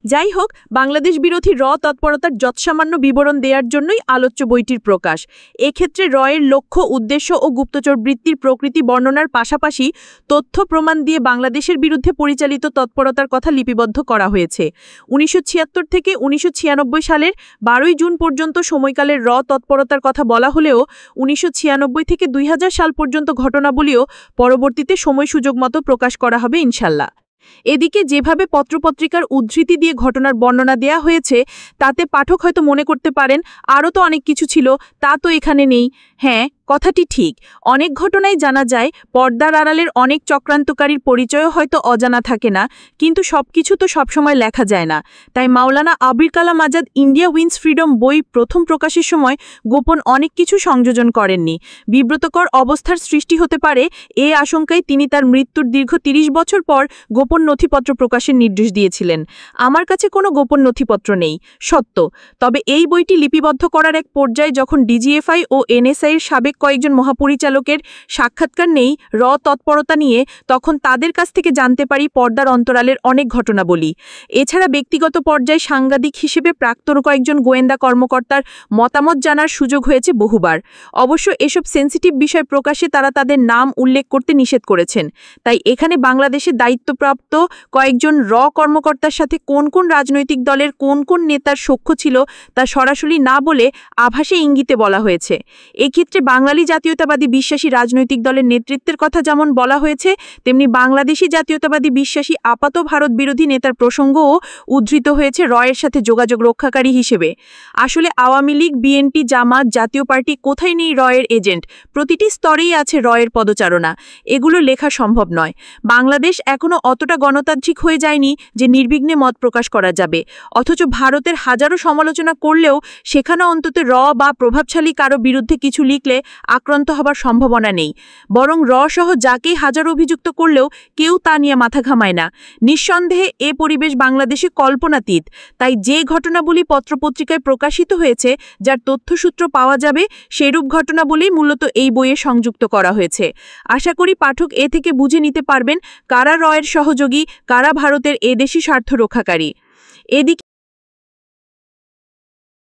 যাই হোক, বাংলাদেশ বিরোধী তৎপরতার যৎসামান্য বিবরণ দেওয়ার জন্যই আলোচ্য বইটির প্রকাশ। এক্ষেত্রে এর লক্ষ্য, উদ্দেশ্য ও গুপ্তচর বৃত্তির প্রকৃতি বর্ণনার পাশাপাশি তথ্য প্রমাণ দিয়ে বাংলাদেশের বিরুদ্ধে পরিচালিত তৎপরতার কথা লিপিবদ্ধ করা হয়েছে। 1976 থেকে 1996 সালের 12 জুন পর্যন্ত সময়কালের তৎপরতার কথা বলা হলেও 1996 থেকে 2000 সাল পর্যন্ত ঘটনাবলীও পরবর্তীতে সময় সুযোগ মতো প্রকাশ করা হবে ইনশাল্লাহ। এদিকে যেভাবে পত্রপত্রিকার উদ্ধৃতি দিয়ে ঘটনার বর্ণনা দেয়া হয়েছে, তাতে পাঠক হয়তো মনে করতে পারেন আরও তো অনেক কিছু ছিল, তা তো এখানে নেই। হ্যাঁ, কথাটি ঠিক। অনেক ঘটনায় জানা যায় পর্দার আড়ালের অনেক চক্রান্তকারীর পরিচয়ও হয়তো অজানা থাকে না, কিন্তু সবকিছু তো সবসময় লেখা যায় না। তাই Maulana Abul Kalam Azad India wins freedom বই প্রথম প্রকাশের সময় গোপন অনেক কিছু সংযোজন করেননি। বিব্রতকর অবস্থার সৃষ্টি হতে পারে এ আশঙ্কায় তিনি তার মৃত্যুর দীর্ঘ 30 বছর পর গোপন নথিপত্র প্রকাশের নির্দেশ দিয়েছিলেন। আমার কাছে কোনো গোপন নথিপত্র নেই, সত্য। তবে এই বইটি লিপিবদ্ধ করার এক পর্যায়ে যখন ডিজিএফআই ও এনএসআইয়ের সাবেক কয়েকজন মহাপরিচালকের সাক্ষাৎকার নেই তৎপরতা নিয়ে, তখন তাদের কাছ থেকে জানতে পারি পর্দার অন্তরালের অনেক ঘটনাবলী। এছাড়া ব্যক্তিগত পর্যায়ে সাংবাদিক হিসেবে প্রাক্তন কয়েকজন গোয়েন্দা কর্মকর্তার মতামত জানার সুযোগ হয়েছে বহুবার। অবশ্য এসব সেন্সিটিভ বিষয় প্রকাশে তারা তাদের নাম উল্লেখ করতে নিষেধ করেছেন। তাই এখানে বাংলাদেশের দায়িত্বপ্রাপ্ত কয়েকজন কর্মকর্তার সাথে কোন কোন রাজনৈতিক দলের কোন কোন নেতার সখ্য ছিল তা সরাসরি না বলে আভাসে ইঙ্গিতে বলা হয়েছে। এক্ষেত্রে বাঙালি জাতীয়তাবাদী বিশ্বাসী রাজনৈতিক দলের নেতৃত্বের কথা যেমন বলা হয়েছে, তেমনি বাংলাদেশি জাতীয়তাবাদী বিশ্বাসী আপাত ভারত বিরোধী নেতার প্রসঙ্গও উদ্ধৃত হয়েছে এর সাথে যোগাযোগ রক্ষাকারী হিসেবে। আসলে আওয়ামী লীগ, বিএনপি, জামাত, জাতীয় পার্টি কোথায় নেই এর এজেন্ট? প্রতিটি স্তরেই আছে এর পদচারণা। এগুলো লেখা সম্ভব নয়। বাংলাদেশ এখনো অতটা গণতান্ত্রিক হয়ে যায়নি যে নির্বিঘ্নে মত প্রকাশ করা যাবে। অথচ ভারতের হাজারো সমালোচনা করলেও সেখানে অন্তত বা প্রভাবশালী কারো বিরুদ্ধে কিছু লিখলে আক্রান্ত হবার সম্ভাবনা নেই। বরং সহ যাকেই হাজার অভিযুক্ত করলেও কেউ তা নিয়ে মাথা ঘামায় না। নিঃসন্দেহে এ পরিবেশ বাংলাদেশে কল্পনাতীত। তাই যে ঘটনাবলী পত্রপত্রিকায় প্রকাশিত হয়েছে, যার তথ্যসূত্র পাওয়া যাবে, সেরূপ ঘটনাবলী মূলত এই বইয়ে সংযুক্ত করা হয়েছে। আশা করি পাঠক এ থেকে বুঝে নিতে পারবেন কারা এর সহযোগী, কারা ভারতের এদেশি স্বার্থ রক্ষাকারী। এদিকে